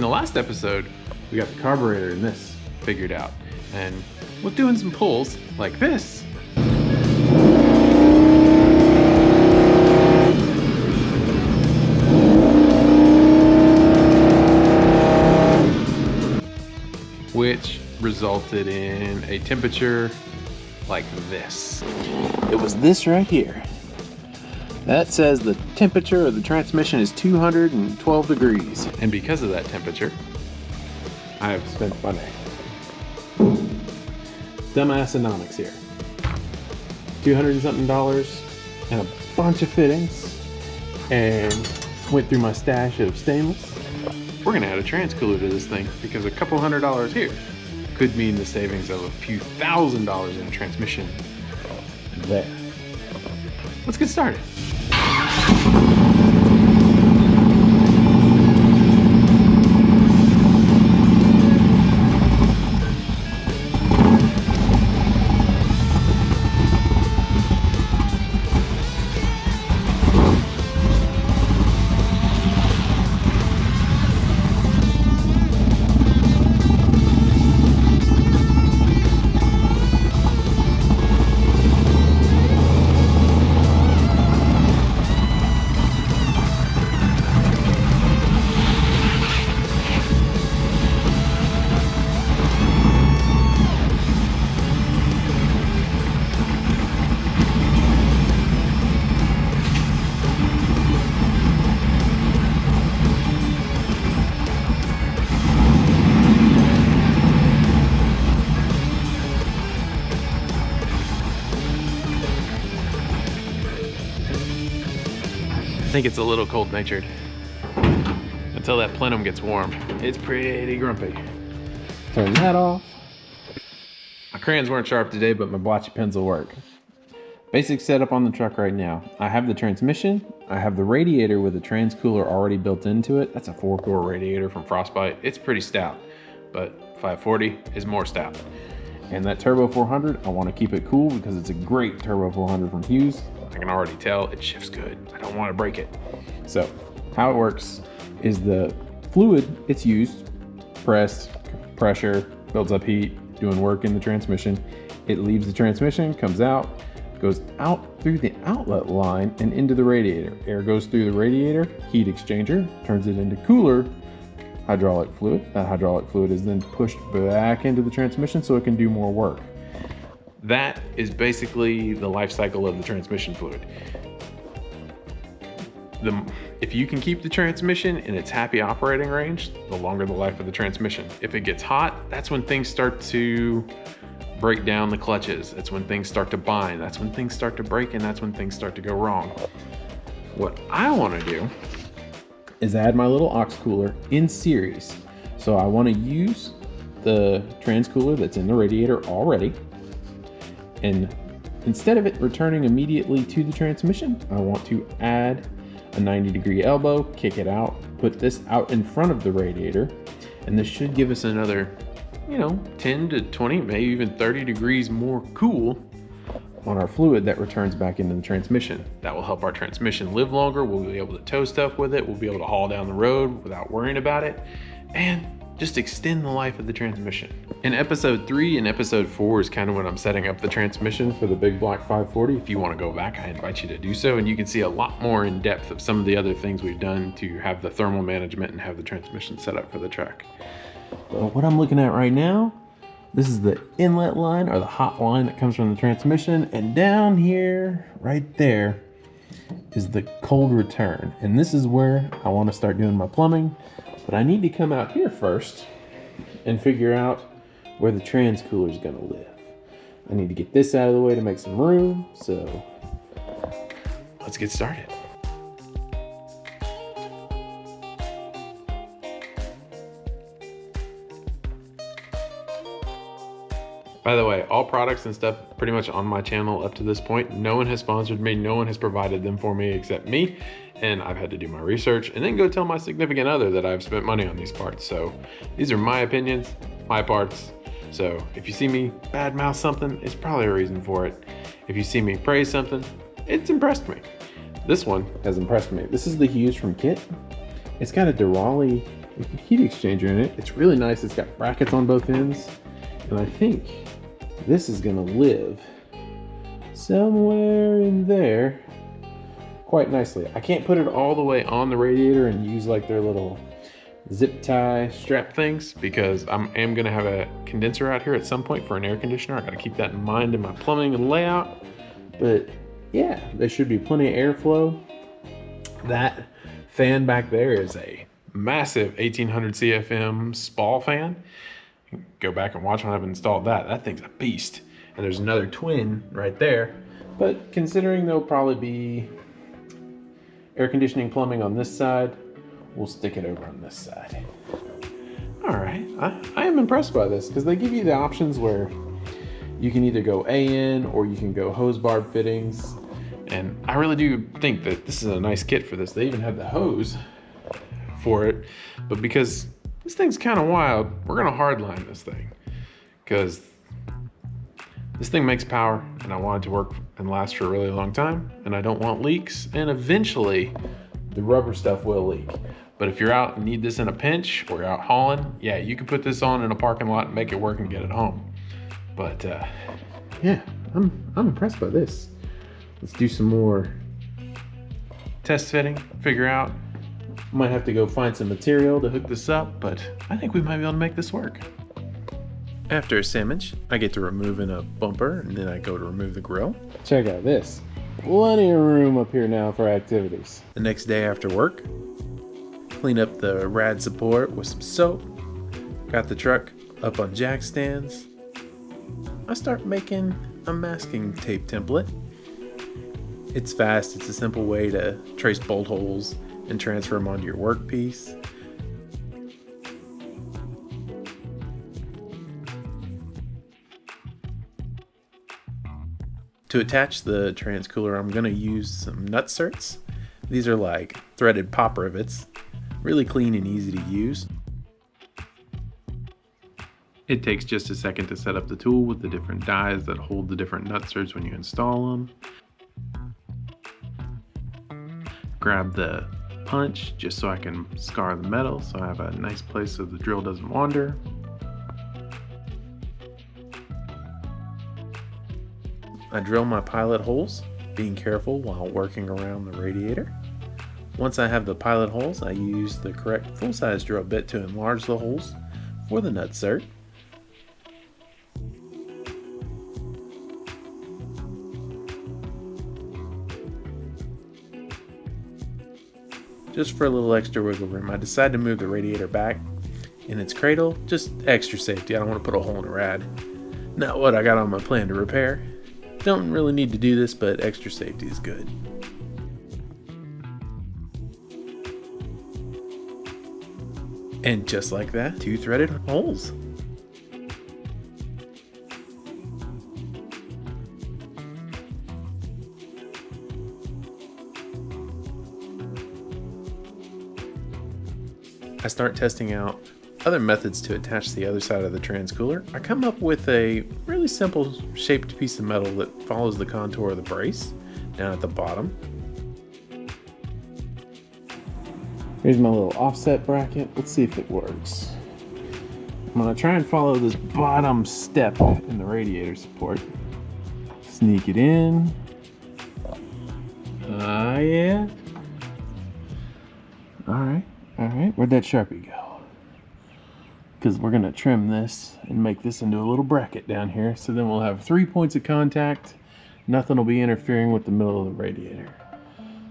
the last episode, we got the carburetor in this figured out. And with doing some pulls like this, which resulted in a temperature like this. It was this right here. That says the temperature of the transmission is 212 degrees. And because of that temperature, I have spent money. Dumbassonomics here. $200 and something and a bunch of fittings, and went through my stash of stainless. We're gonna add a trans cooler to this thing because a couple $100 here could mean the savings of a few $1,000s in a transmission there. Let's get started. I think it's a little cold-natured until that plenum gets warm. It's pretty grumpy. Turn that off. My crayons weren't sharp today, but my blotchy pens will work. Basic setup on the truck right now. I have the transmission. I have the radiator with the trans cooler already built into it. That's a 4-core radiator from Frostbite. It's pretty stout, but 540 is more stout. And that Turbo 400, I want to keep it cool because it's a great Turbo 400 from Hughes. I can already tell it shifts good. I don't want to break it. So how it works is the fluid it's used, pressed, pressure, builds up heat, doing work in the transmission. It leaves the transmission, comes out, goes out through the outlet line and into the radiator. Air goes through the radiator, heat exchanger, turns it into cooler hydraulic fluid. That hydraulic fluid is then pushed back into the transmission so it can do more work. That is basically the life cycle of the transmission fluid. If you can keep the transmission in its happy operating range, the longer the life of the transmission. If it gets hot, that's when things start to break down the clutches. That's when things start to bind. That's when things start to break, and that's when things start to go wrong. What I want to do is add my little aux cooler in series. So I want to use the trans cooler that's in the radiator already. And instead of it returning immediately to the transmission, I want to add a 90-degree elbow, kick it out, put this out in front of the radiator, and this should give us another, 10 to 20, maybe even 30 degrees more cool on our fluid that returns back into the transmission. That will help our transmission live longer. We'll be able to tow stuff with it. We'll be able to haul down the road without worrying about it, and just extend the life of the transmission. In episode 3 and episode 4 is kind of when I'm setting up the transmission for the big block 540. If you want to go back, I invite you to do so, and you can see a lot more in depth of some of the other things we've done to have the thermal management and have the transmission set up for the truck. But what I'm looking at right now, this is the inlet line, or the hot line that comes from the transmission, and down here, right there, is the cold return. And this is where I want to start doing my plumbing. But I need to come out here first and figure out where the trans cooler is going to live. I need to get this out of the way to make some room, so let's get started. By the way, all products and stuff pretty much on my channel up to this point, no one has sponsored me, no one has provided them for me except me, and I've had to do my research and then go tell my significant other that I've spent money on these parts. So these are my opinions, my parts. So if you see me badmouth something, it's probably a reason for it. If you see me praise something, it's impressed me. This one has impressed me. This is the Hughes from Kit. It's got a Durali a heat exchanger in it. It's really nice. It's got brackets on both ends. And I think this is gonna live somewhere in there quite nicely. I can't put it all the way on the radiator and use like their little zip tie strap things because I am gonna have a condenser out here at some point for an air conditioner. I gotta keep that in mind in my plumbing and layout. But yeah, there should be plenty of airflow. That fan back there is a massive 1800 CFM Spall fan. Go back and watch when I've installed that. That thing's a beast. And there's another twin right there. But considering there'll probably be air conditioning plumbing on this side, we'll stick it over on this side. All right, I am impressed by this because they give you the options where you can either go AN or you can go hose barb fittings. And I really do think that this is a nice kit for this. They even have the hose for it. But because this thing's kind of wild, we're gonna hardline this thing because this thing makes power and I want it to work and last for a really long time. And I don't want leaks. And eventually the rubber stuff will leak. But if you're out and need this in a pinch or you're out hauling, yeah, you can put this on in a parking lot and make it work and get it home. But yeah, I'm impressed by this. Let's do some more test fitting, figure out. Might have to go find some material to hook this up, but I think we might be able to make this work. After a sandwich, I get to removing a bumper and then I go to remove the grill. Check out this. Plenty of room up here now for activities. The next day after work, clean up the rad support with some soap. Got the truck up on jack stands. I start making a masking tape template. It's fast, it's a simple way to trace bolt holes and transfer them onto your workpiece. To attach the transcooler, I'm gonna use some nut certs. These are like threaded pop rivets, really clean and easy to use. It takes just a second to set up the tool with the different dies that hold the different nut certs when you install them. Grab the punch just so I can scar the metal so I have a nice place so the drill doesn't wander. I drill my pilot holes, being careful while working around the radiator. Once I have the pilot holes, I use the correct full-size drill bit to enlarge the holes for the nut cert. Just for a little extra wiggle room, I decide to move the radiator back in its cradle, just extra safety. I don't want to put a hole in a rad. Not what I got on my plan to repair. Don't really need to do this, but extra safety is good. And just like that, 2 threaded holes. I start testing out other methods to attach the other side of the transcooler. I come up with a really simple shaped piece of metal that follows the contour of the brace down at the bottom. Here's my little offset bracket. Let's see if it works. I'm gonna try and follow this bottom step in the radiator support. Sneak it in. Yeah. All right, where'd that Sharpie go? Because we're gonna trim this and make this into a little bracket down here. So then we'll have 3 points of contact. Nothing will be interfering with the middle of the radiator.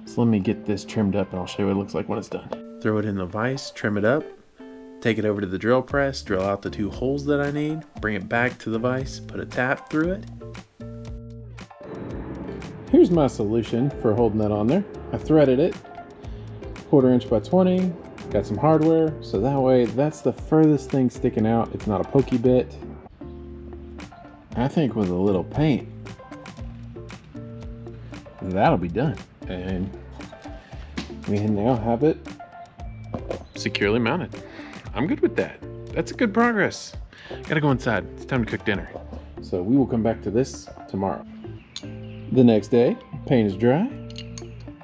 So let me get this trimmed up and I'll show you what it looks like when it's done. Throw it in the vise, trim it up, take it over to the drill press, drill out the 2 holes that I need, bring it back to the vise, put a tap through it. Here's my solution for holding that on there. I threaded it, 1/4 inch by 20, got some hardware, so that way that's the furthest thing sticking out. It's not a pokey bit. I think with a little paint, that'll be done. And we now have it securely mounted. I'm good with that. That's good progress. Gotta go inside. It's time to cook dinner. So we will come back to this tomorrow. The next day, paint is dry.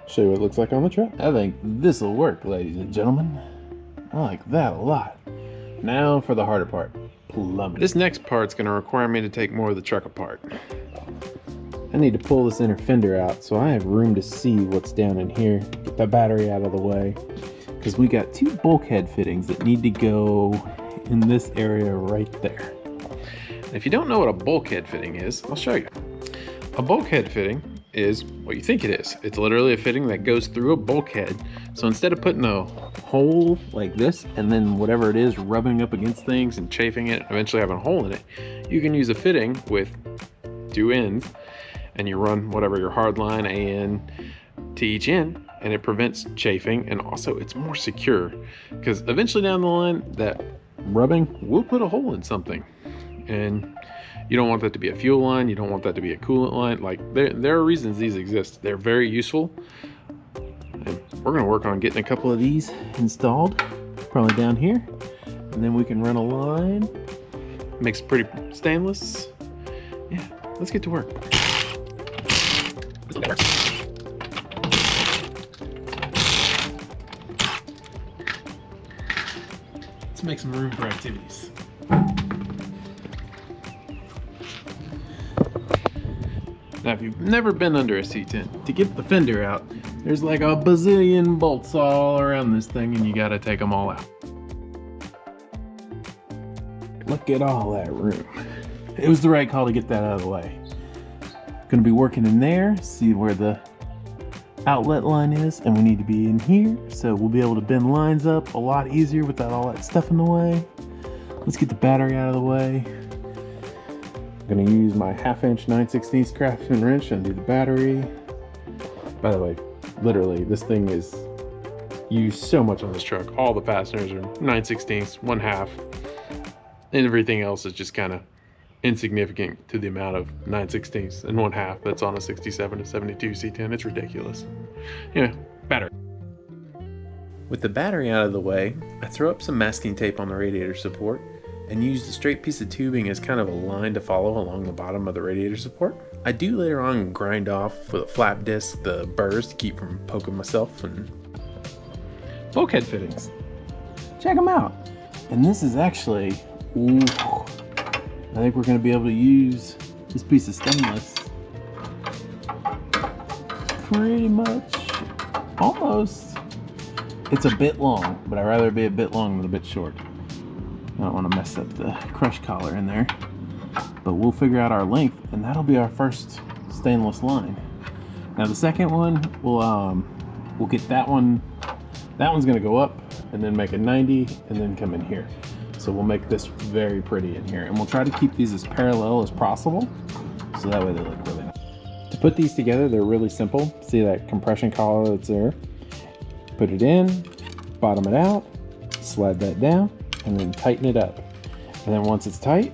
Show you what it looks like on the truck. I think this will work, ladies and gentlemen. I like that a lot. Now for the harder part, plumbing. This next part's gonna require me to take more of the truck apart. I need to pull this inner fender out so I have room to see what's down in here, get the battery out of the way, because we got 2 bulkhead fittings that need to go in this area right there. If you don't know what a bulkhead fitting is, I'll show you. A bulkhead fitting is what you think it is. It's literally a fitting that goes through a bulkhead. So instead of putting a hole like this and then whatever it is rubbing up against things and chafing it, eventually having a hole in it, you can use a fitting with 2 ends and you run whatever your hardline AN to each end, and it prevents chafing, and also it's more secure because eventually down the line that rubbing will put a hole in something, and you don't want that to be a fuel line, you don't want that to be a coolant line. Like there are reasons these exist. They're very useful, and we're going to work on getting a couple of these installed probably down here, and then we can run a line. Makes pretty stainless. Yeah, let's get to work. Let's make some room for activities. Now, if you've never been under a C10, to get the fender out, there's like a bazillion bolts all around this thing, and you gotta take them all out. Look at all that room. It was the right call to get that out of the way. Gonna be working in there, see where the outlet line is, and we need to be in here, so we'll be able to bend lines up a lot easier without all that stuff in the way. Let's get the battery out of the way. I'm gonna use my 1/2" 9/16 Craftsman wrench and do the battery. By the way, literally, this thing is used so much on this truck. All the fasteners are 9/16, 1/2, and everything else is just kind of insignificant to the amount of 9/16 and 1/2 that's on a 67 to 72 C10. It's ridiculous. Yeah, battery. With the battery out of the way, I throw up some masking tape on the radiator support and use the straight piece of tubing as kind of a line to follow along the bottom of the radiator support. I do later on grind off with a flap disc the burrs to keep from poking myself. And bulkhead fittings, check them out. And this is actually, ooh, I think we're going to be able to use this piece of stainless pretty much, almost. It's a bit long, but I'd rather it be a bit long than a bit short. I don't want to mess up the crush collar in there, but we'll figure out our length, and that'll be our first stainless line. Now the second one, we'll get that one. That one's going to go up and then make a 90 and then come in here. So we'll make this very pretty in here, and we'll try to keep these as parallel as possible, so that way they look really nice. To put these together, they're really simple. See that compression collar that's there? Put it in, bottom it out, slide that down, and then tighten it up. And then once it's tight,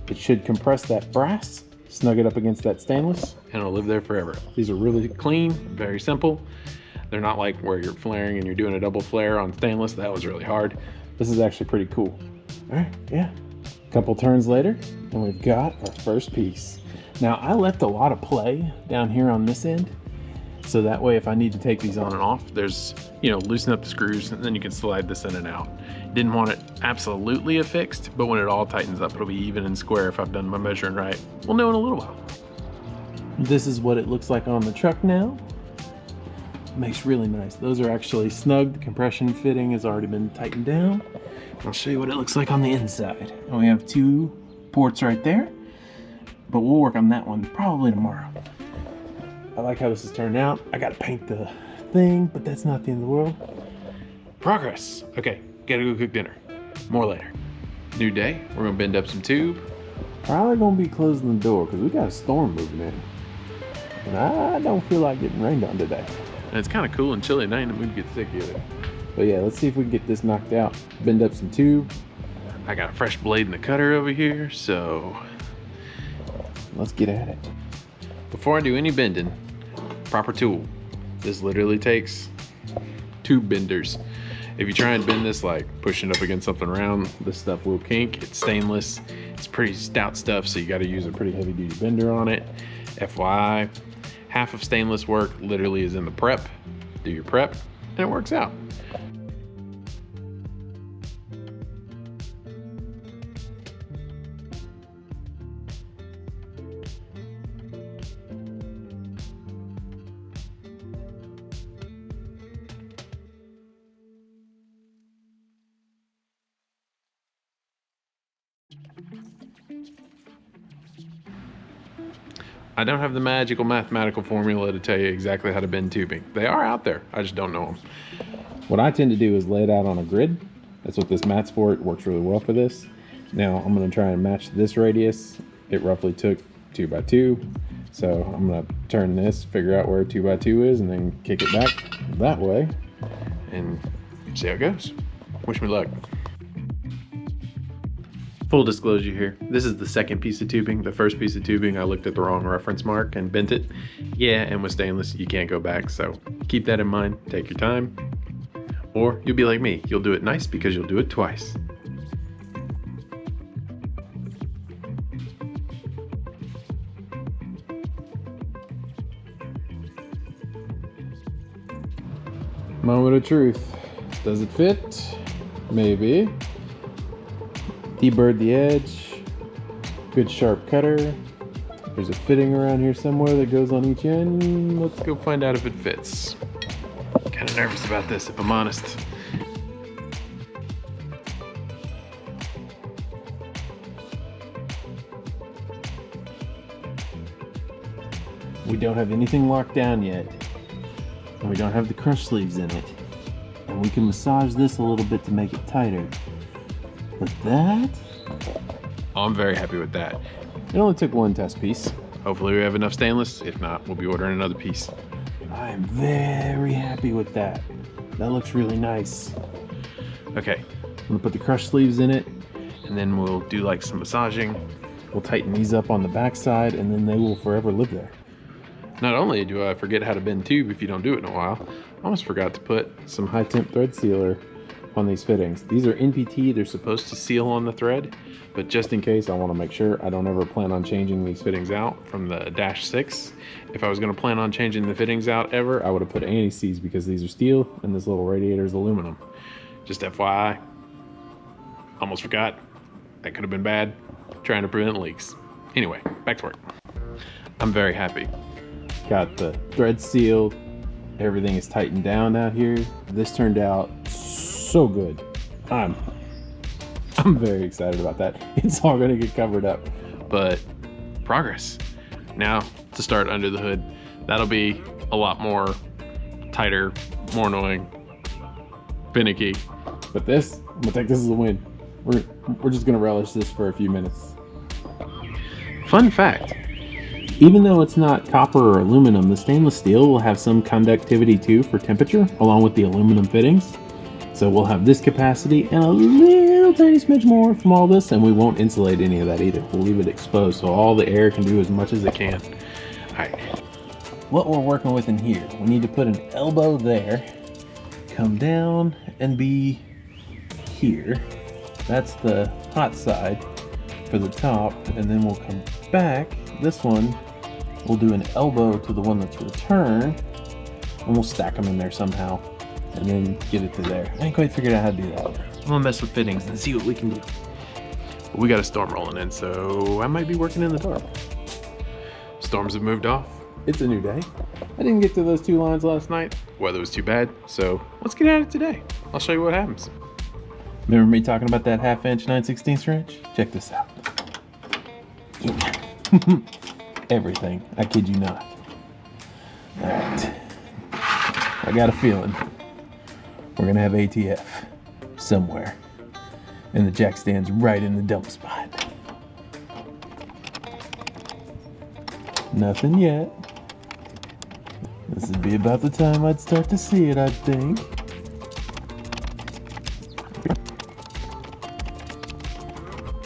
it should compress that brass, snug it up against that stainless, and it'll live there forever. These are really clean, very simple. They're not like where you're flaring and you're doing a double flare on stainless. That was really hard. This is actually pretty cool. All right, yeah. A couple turns later, and we've got our first piece. Now, I left a lot of play down here on this end, so that way if I need to take these on and off, there's, loosen up the screws, and then you can slide this in and out. Didn't want it absolutely affixed, but when it all tightens up, it'll be even and square if I've done my measuring right. We'll know in a little while. This is what it looks like on the truck now. Makes really nice. Those are actually snug. The compression fitting has already been tightened down. I'll show you what it looks like on the inside. And we have 2 ports right there, but we'll work on that one probably tomorrow. I like how this has turned out. I gotta paint the thing, but that's not the end of the world. Progress. Okay, gotta go cook dinner. More later. New day, we're gonna bend up some tube. Probably gonna be closing the door because we got a storm moving in. And I don't feel like getting rained on today. And it's kind of cool and chilly at night, and we get sick either. But yeah, let's see if we can get this knocked out. Bend up some tube. I got a fresh blade in the cutter over here, so let's get at it. Before I do any bending, proper tool. This literally takes 2 benders. If you try and bend this like pushing up against something round, this stuff will kink. It's stainless. It's pretty stout stuff, so you got to use a pretty heavy duty bender on it. FYI, half of stainless work literally is in the prep. Do your prep, and it works out. I don't have the magical mathematical formula to tell you exactly how to bend tubing. They are out there, I just don't know them. What I tend to do is lay it out on a grid. That's what this mat's for. It works really well for this. Now I'm gonna try and match this radius. It roughly took 2 by 2. So I'm gonna turn this, figure out where 2 by 2 is, and then kick it back that way and see how it goes. Wish me luck. Full disclosure here, this is the second piece of tubing. The first piece of tubing, I looked at the wrong reference mark and bent it. Yeah, and with stainless, you can't go back, so keep that in mind, take your time. Or you'll be like me, you'll do it nice because you'll do it twice. Moment of truth. Does it fit? Maybe. Deburred the edge. Good sharp cutter. There's a fitting around here somewhere that goes on each end. Let's go find out if it fits. Kind of nervous about this, if I'm honest. We don't have anything locked down yet. And we don't have the crush sleeves in it. And we can massage this a little bit to make it tighter. But that? I'm very happy with that. It only took one test piece. Hopefully we have enough stainless. If not, we'll be ordering another piece. I am very happy with that. That looks really nice. Okay, I'm gonna put the crush sleeves in it, and then we'll do like some massaging. We'll tighten these up on the back side, and then they will forever live there. Not only do I forget how to bend tube if you don't do it in a while, I almost forgot to put some high temp thread sealer on these fittings. These are NPT, they're supposed to seal on the thread, but just in case, I want to make sure. I don't ever plan on changing these fittings out from the Dash 6. If I was going to plan on changing the fittings out ever, I would have put anti-seize because these are steel and this little radiator is aluminum. Just FYI, almost forgot. That could have been bad, trying to prevent leaks. Anyway, back to work. I'm very happy. Got the thread sealed, everything is tightened down out here. This turned out so good. I'm very excited about that. It's all gonna get covered up, but progress. Now to start under the hood, that'll be a lot more tighter, more annoying, finicky. But this, I'm gonna take this as a win. We're just gonna relish this for a few minutes. Fun fact, even though it's not copper or aluminum, the stainless steel will have some conductivity too for temperature, along with the aluminum fittings. So we'll have this capacity and a little tiny smidge more from all this, and we won't insulate any of that either. We'll leave it exposed so all the air can do as much as it can. All right, what we're working with in here, we need to put an elbow there, come down and be here. That's the hot side for the top, and then we'll come back. This one, we'll do an elbow to the one that's returned, and we'll stack them in there somehow, and then get it to there. I ain't quite figured out how to do that. I'm gonna mess with fittings and see what we can do. But we got a storm rolling in, so I might be working in the dark. Storms have moved off. It's a new day. I didn't get to those 2 lines last night. Weather was too bad, so let's get at it today. I'll show you what happens. Remember me talking about that 1/2 inch 9/16 wrench? Check this out. Everything. I kid you not. Alright. I got a feeling we're gonna have ATF somewhere. And the jack stand's right in the dump spot. Nothing yet. This would be about the time I'd start to see it, I think.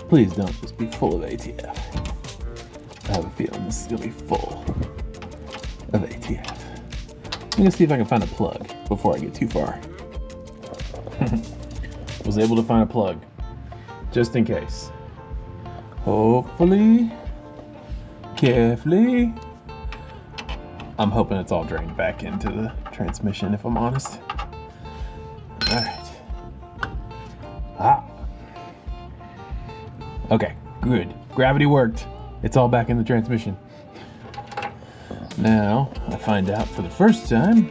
Please don't just be full of ATF. I have a feeling this is gonna be full of ATF. I'm gonna see if I can find a plug before I get too far. Was able to find a plug, just in case. Hopefully, carefully. I'm hoping it's all drained back into the transmission, if I'm honest. All right. Ah. Okay, good. Gravity worked. It's all back in the transmission. Now, I find out for the first time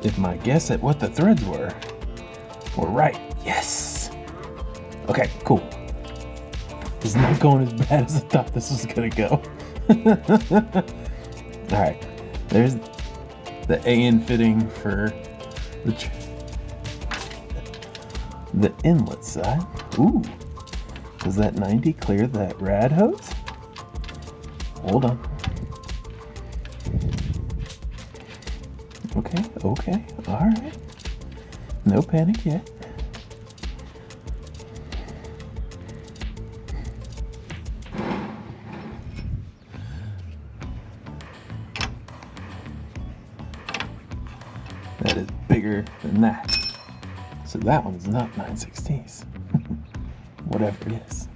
if my guess at what the threads were right. Yes! Okay, cool. This is not going as bad as I thought this was gonna go. All right, there's the AN fitting for the inlet side. Ooh, does that 90 clear that rad hose? Hold on. Okay, okay, all right. No panic yet. That is bigger than that. So that one's not 9/16. Whatever it is.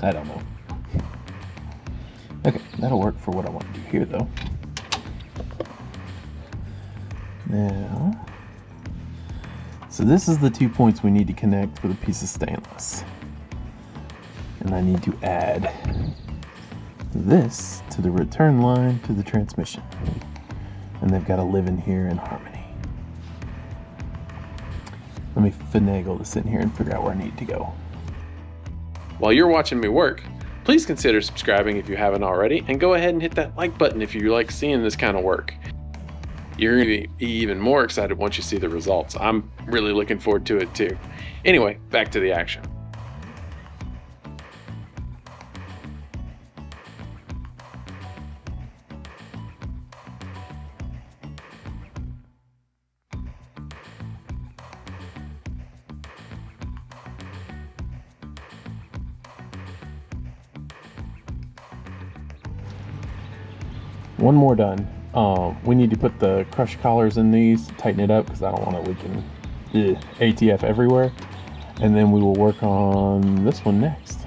I don't know. Okay, that'll work for what I want to do here though. Now, so this is the 2 points we need to connect with a piece of stainless. And I need to add this to the return line to the transmission. And they've got to live in here in harmony. Let me finagle this in here and figure out where I need to go. While you're watching me work, please consider subscribing if you haven't already, and go ahead and hit that like button if you like seeing this kind of work. You're going to be even more excited once you see the results. I'm really looking forward to it too. Anyway, back to the action. One more done. We need to put the crush collars in these, tighten it up because I don't want it leaking ATF everywhere. And then we will work on this one next.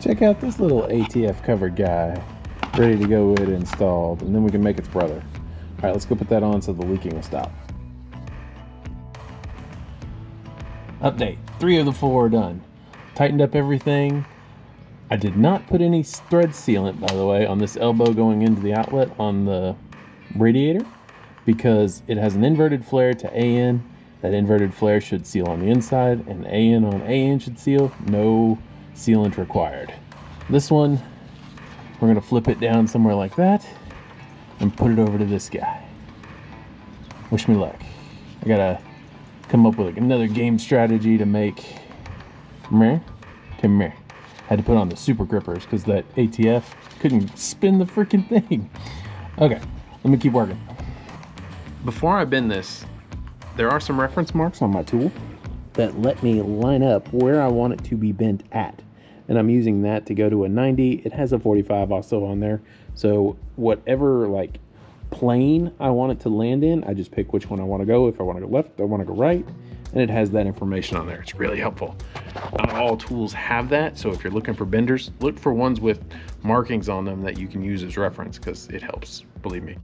Check out this little ATF covered guy, ready to go get installed, and then we can make its brother. All right, let's go put that on so the leaking will stop. Update, 3 of the 4 are done. Tightened up everything. I did not put any thread sealant, by the way, on this elbow going into the outlet on the radiator because it has an inverted flare to AN. That inverted flare should seal on the inside, and AN on AN should seal. No sealant required. This one, we're gonna flip it down somewhere like that and put it over to this guy. Wish me luck. I gotta come up with another game strategy to make meh. Had to put on the super grippers because that ATF couldn't spin the freaking thing. Okay, let me keep working. Before I bend this, there are some reference marks on my tool that let me line up where I want it to be bent at. And I'm using that to go to a 90. It has a 45 also on there. So whatever like plane I want it to land in, I just pick which one I want to go. If I want to go left, I want to go right. And it has that information on there. It's really helpful. Not all tools have that. So if you're looking for benders, look for ones with markings on them that you can use as reference because it helps, believe me.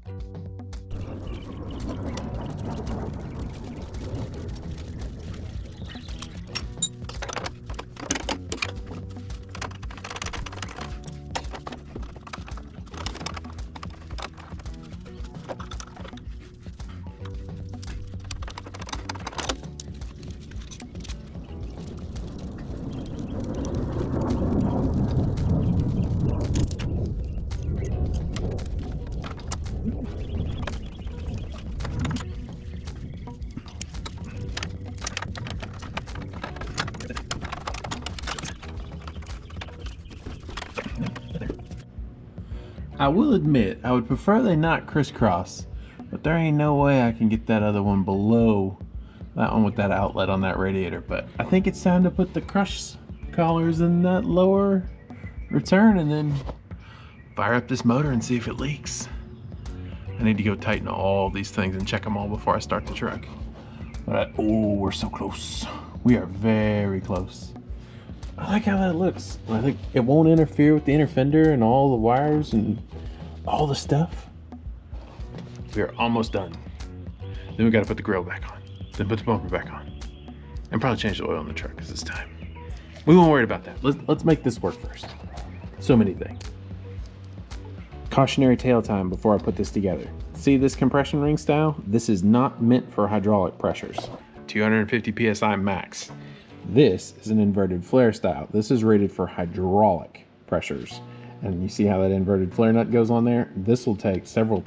I will admit, I would prefer they not crisscross, but there ain't no way I can get that other one below that one with that outlet on that radiator. But I think it's time to put the crush collars in that lower return and then fire up this motor and see if it leaks. I need to go tighten all these things and check them all before I start the truck. But oh, we're so close. We are very close. I like how that looks. I think it won't interfere with the inner fender and all the wires and all the stuff. We are almost done. Then we got to put the grill back on. Then put the bumper back on. And probably change the oil in the truck because it's time. We won't worry about that. Let's make this work first. So many things. Cautionary tale time before I put this together. See this compression ring style? This is not meant for hydraulic pressures. 250 psi max. This is an inverted flare style. This is rated for hydraulic pressures. And you see how that inverted flare nut goes on there? This will take several,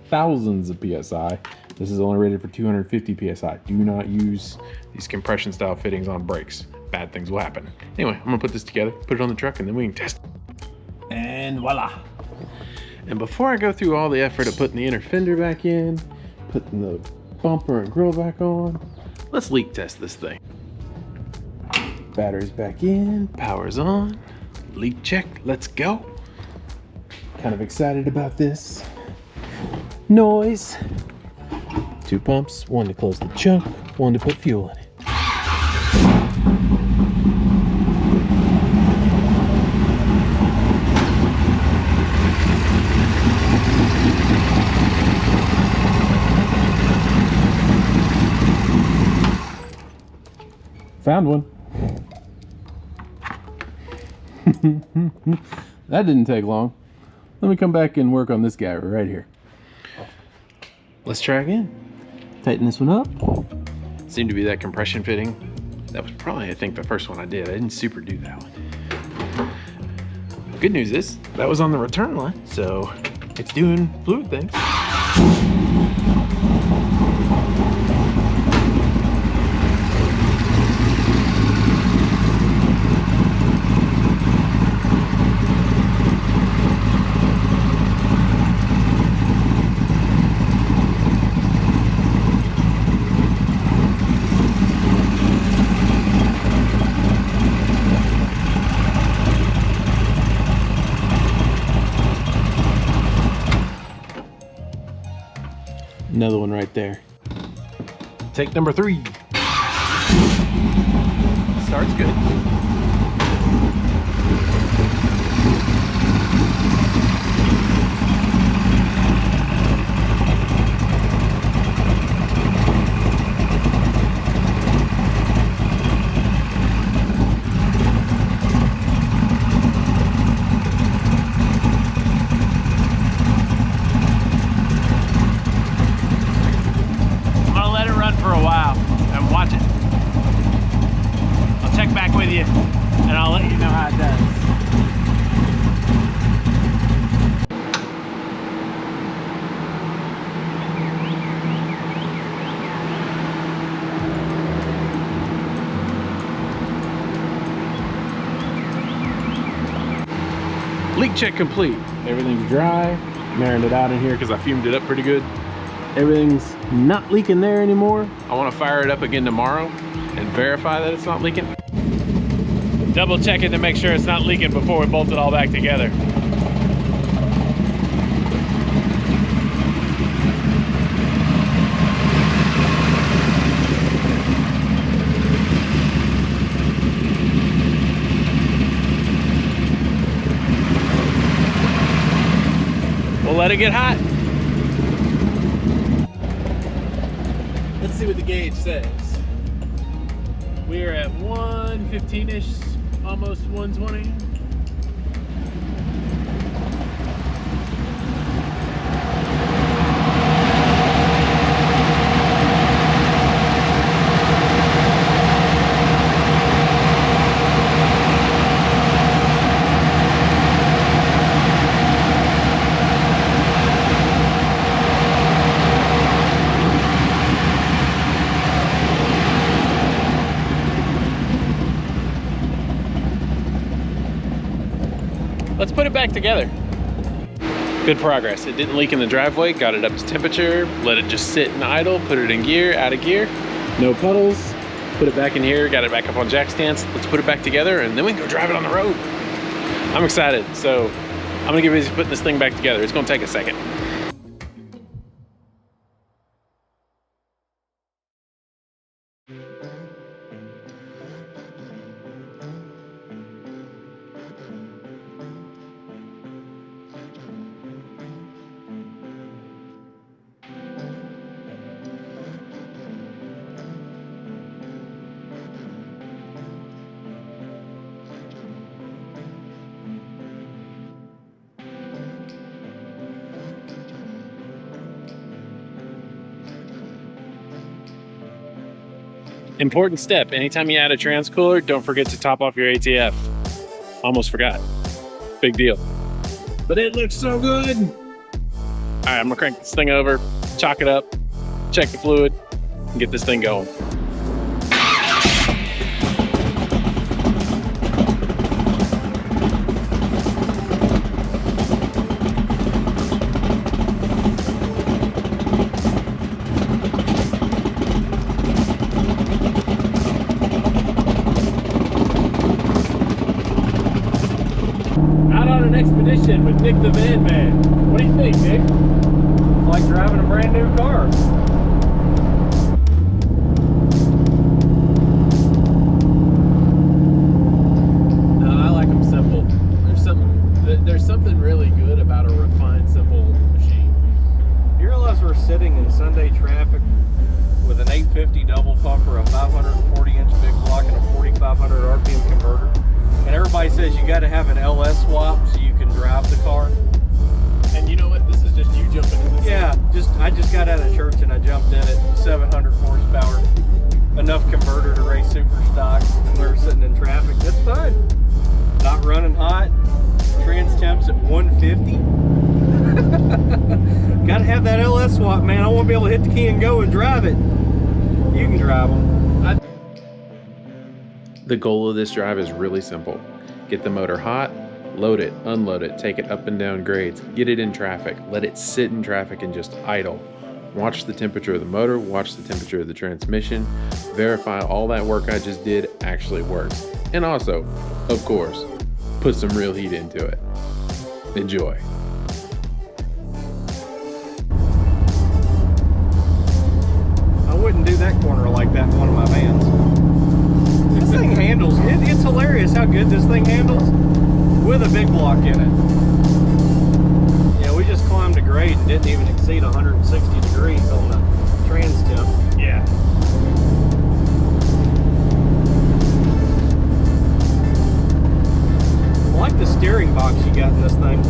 thousands of psi. This is only rated for 250 psi. Do not use these compression style fittings on brakes. Bad things will happen. Anyway, I'm gonna put this together, put it on the truck, and then we can test it. And voila. And before I go through all the effort of putting the inner fender back in, putting the bumper and grill back on, let's leak test this thing. Batteries back in, Power's on, leak check, let's go. kind of excited about this noise. 2 pumps, one to close the chuck, one to put fuel in it. Found one. That didn't take long. Let me come back and work on this guy right here. Let's try again. Tighten this one up. Seemed to be that compression fitting. That was probably, I think, the first one I did. I didn't super do that one. Good news is, that was on the return line, so it's doing fluid things. Another one right there. Take number 3. Starts good. For a while and watch it. I'll check back with you and I'll let you know how it does. Leak check complete. Everything's dry. Marrying it out in here because I fumed it up pretty good. Everything's not leaking there anymore. I want to fire it up again tomorrow and verify that it's not leaking. Double check it to make sure it's not leaking before we bolt it all back together. We'll let it get hot. Let's see what the gauge says. We're at 115-ish, almost 120. Let's put it back together. Good progress. It didn't leak in the driveway, got it up to temperature, let it just sit and idle, put it in gear, out of gear, no puddles, put it back in here, got it back up on jack stands. Let's put it back together and then we can go drive it on the road. I'm excited, so I'm gonna get busy putting this thing back together. It's gonna take a second. Important step, anytime you add a trans cooler, don't forget to top off your ATF. Almost forgot. Big deal. But it looks so good. All right, I'm gonna crank this thing over, chalk it up, check the fluid, and get this thing going. Out on an expedition with Nick the Van Man. What do you think, Nick? It's like driving a brand new car. No, I like them simple. There's something really good about a refined, simple machine. You realize we're sitting in Sunday traffic with an 850 double pumper, a 540-inch big block, and a 4,500 RPM converter. And everybody says you got to have an LS swap so you can drive the car. And you know what? This is just you jumping in the seat. Yeah, I just got out of church and I jumped in it. 700 horsepower, enough converter to race super stock, and we were sitting in traffic. That's fine. Not running hot. Trans temps at 150. Got to have that LS swap, man. I want to be able to hit the key and go and drive it. You can drive them. The goal of this drive is really simple. Get the motor hot, load it, unload it, take it up and down grades, get it in traffic, let it sit in traffic and just idle. Watch the temperature of the motor, watch the temperature of the transmission, verify all that work I just did actually works. And also, of course, put some real heat into it. Enjoy. I wouldn't do that corner like that in one of my vans. This thing handles, it's hilarious how good this thing handles with a big block in it. Yeah, we just climbed a grade and didn't even exceed 160 degrees on the trans temp. Yeah. I like the steering box you got in this thing.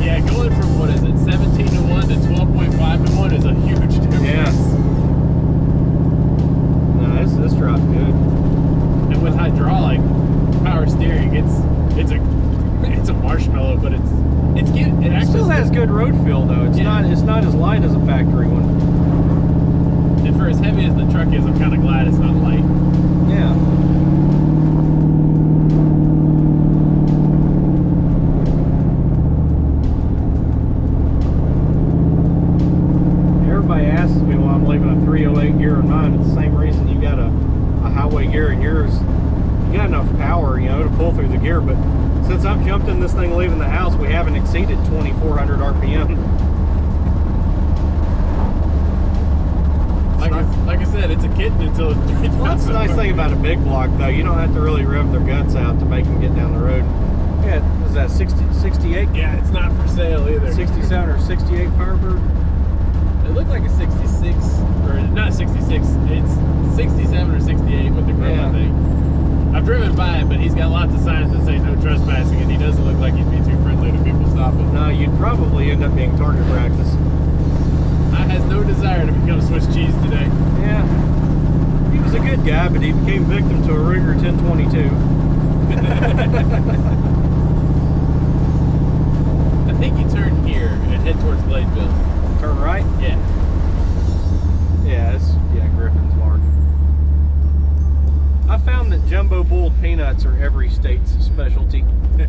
Yeah, going from, what is it, 17 to 1 to 12.5 to 1 is a huge difference. Yeah. No, this drives good. And with hydraulic power steering, it's a marshmallow, but it It still has good road feel though. It's not as light as a factory one. And for as heavy as the truck is, I'm kind of glad it's not light. Yeah. Everybody asks me why I'm leaving a 308 gear in mine. It's the same reason you got a highway gear in yours. You got enough power, you know, to pull through the gear, but since I've jumped in this thing leaving the house, we haven't exceeded 2,400 RPM. Like I said, it's a kitten until it's 3,000. Well, that's the nice thing about a big block, though. You don't have to really rev their guts out to make them get down the road. Yeah, was that 68? Yeah, it's not for sale either. 67 or 68 Firebird? It looked like a 66, or not 66, it's 67 or 68 with the grill, Yeah. I think. I've driven by it, but he's got lots of signs that say no trespassing, and he doesn't look like he'd be too friendly to people stopping. No, you'd probably end up being target practice. I has no desire to become Swiss cheese today. Yeah. He was a good guy, but he became victim to a Rigger 1022. I think you turn here and head towards Gladeville. Turn right? Yeah. Yeah, Griffin's Mark. I found that jumbo boiled peanuts are every state's specialty. Oh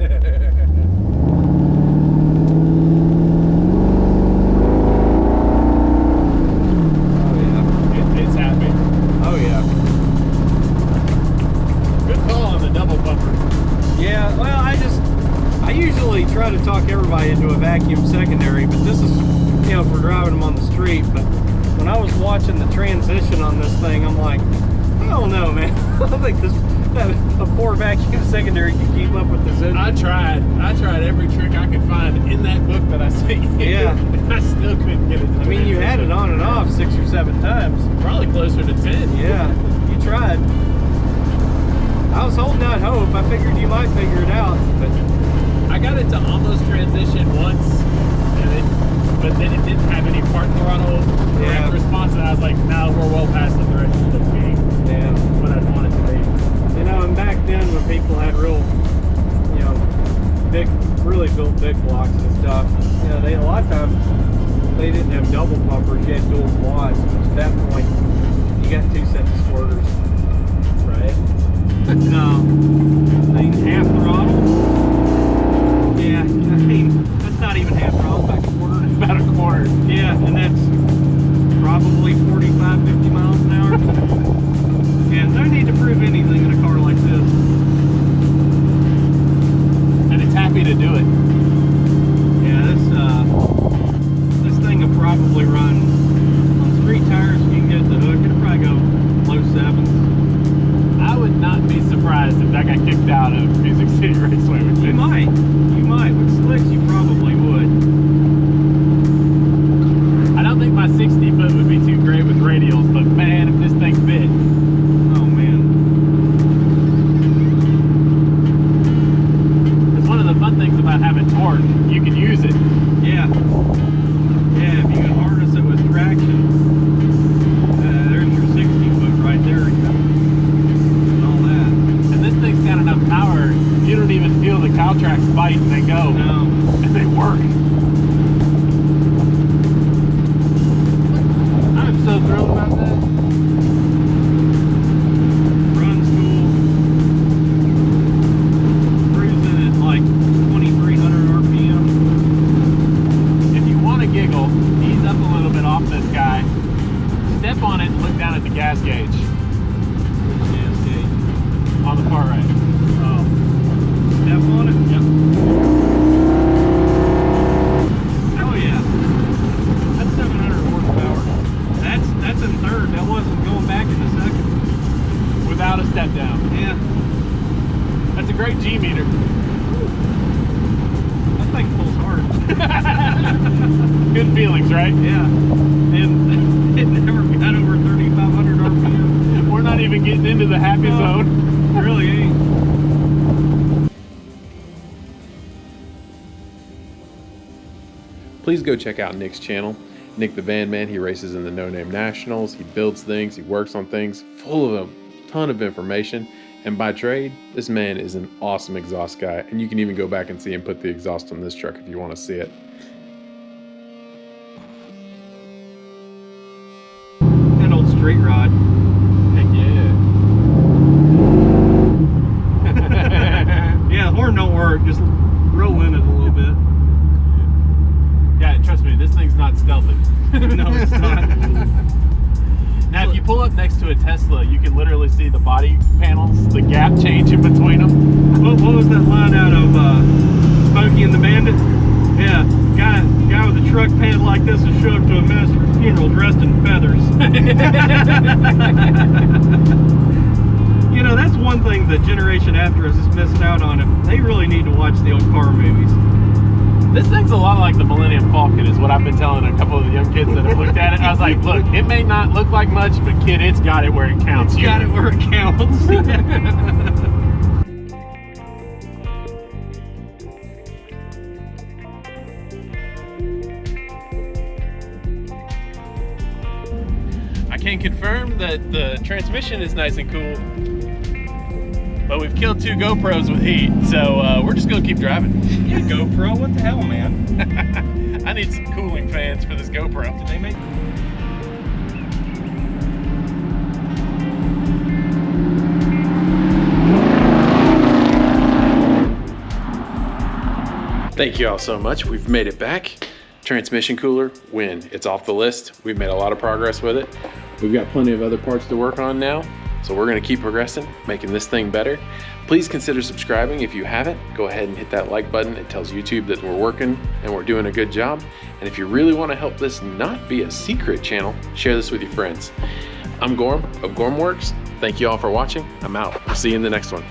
yeah, it's happy. Oh yeah. Good call on the double bumper. Yeah, well, I usually try to talk everybody into a vacuum secondary, but this is, you know, if we're driving them on the street. But when I was watching the transition on this thing, I'm like, I don't know, man. I don't think a poor vacuum secondary can keep up with this engine. I tried every trick I could find in that book that I sent you. Yeah. I still couldn't get it to I mean, you had it on and off 6 or 7 times. Probably closer to 10. Yeah, you tried. I was holding out hope. I figured you might figure it out, but I got it to almost transition once, but then it didn't have any part throttle Yeah. response, and I was like, no, we're well past the threshold of being then when people had real, you know, big, really built big blocks and stuff, you know, a lot of times they didn't have double pumpers, you had dual quads. At that point, you got 2 sets of squirters, right? No, I mean, half throttle. Yeah, I mean, that's not even half throttle, it's about a quarter. Yeah, and that's probably 45, 50 miles an hour. And no need to prove anything in a car like this. And it's happy to do it. Yeah, this thing will probably run on street tires. If you can get the hook, it'll probably go low 7s. I would not be surprised if that got kicked out of Music City Raceway with this. You might. With slicks, you probably would. I don't think my 60 foot would be too great with radials, but man, if this thing fit. Oh man. It's one of the fun things about having torque. You can use it. Yeah. Yeah, if you can harness it with traction. There's your 60 foot right there. And all that. And this thing's got enough power, you don't even feel the cow tracks bite and they go. No. And they work. I'm so thrilled about that. Runs cool. Cruising at like 2,300 RPM. If you want to giggle, ease up a little bit off this guy. Step on it and look down at the gas gauge. Which gas gauge? On the far right. Oh. Step on it? Yep. Oh yeah. That's 700 horsepower. That's in third. That wasn't going back in the second. Without a step down. Yeah. That's a great G meter. That thing pulls hard. Good feelings, right? Yeah. And it never got over 3,500 RPM. We're not even getting into the happy zone. It really ain't. Please go check out Nick's channel. Nick the Van Man, he races in the No Name Nationals. He builds things, he works on things, full of a ton of information. And by trade, this man is an awesome exhaust guy. And you can even go back and see him put the exhaust on this truck if you want to see it. That old street rod. Heck yeah. Yeah, the horn don't work. Just roll in it a little bit. Yeah, trust me, this thing's not stealthy. No, it's not. Now, if you pull up next to a Tesla, you can literally see the body panels, the gap change in between them. What was that line out of Smokey and the Bandit? Yeah, guy with a truck pan like this is showed up to a minister's funeral dressed in feathers. You know, that's one thing the generation after us is missing out on. They really need to watch the old car movies. This thing's a lot like the Millennium Falcon is what I've been telling a couple of the young kids that have looked at it. I was like, look, it may not look like much, but kid, it's got it where it counts. It's got it where it counts. I can confirm that the transmission is nice and cool, but we've killed 2 GoPros with heat, so we're just gonna keep driving. Yeah, GoPro, what the hell, man? I need some cooling fans for this GoPro. Did they make... Thank you all so much. We've made it back. Transmission cooler, win. It's off the list. We've made a lot of progress with it. We've got plenty of other parts to work on now. So we're gonna keep progressing, making this thing better. Please consider subscribing if you haven't. Go ahead and hit that like button. It tells YouTube that we're working and we're doing a good job. And if you really wanna help this not be a secret channel, share this with your friends. I'm Gorm of GormWorks. Thank you all for watching. I'm out. We'll see you in the next one.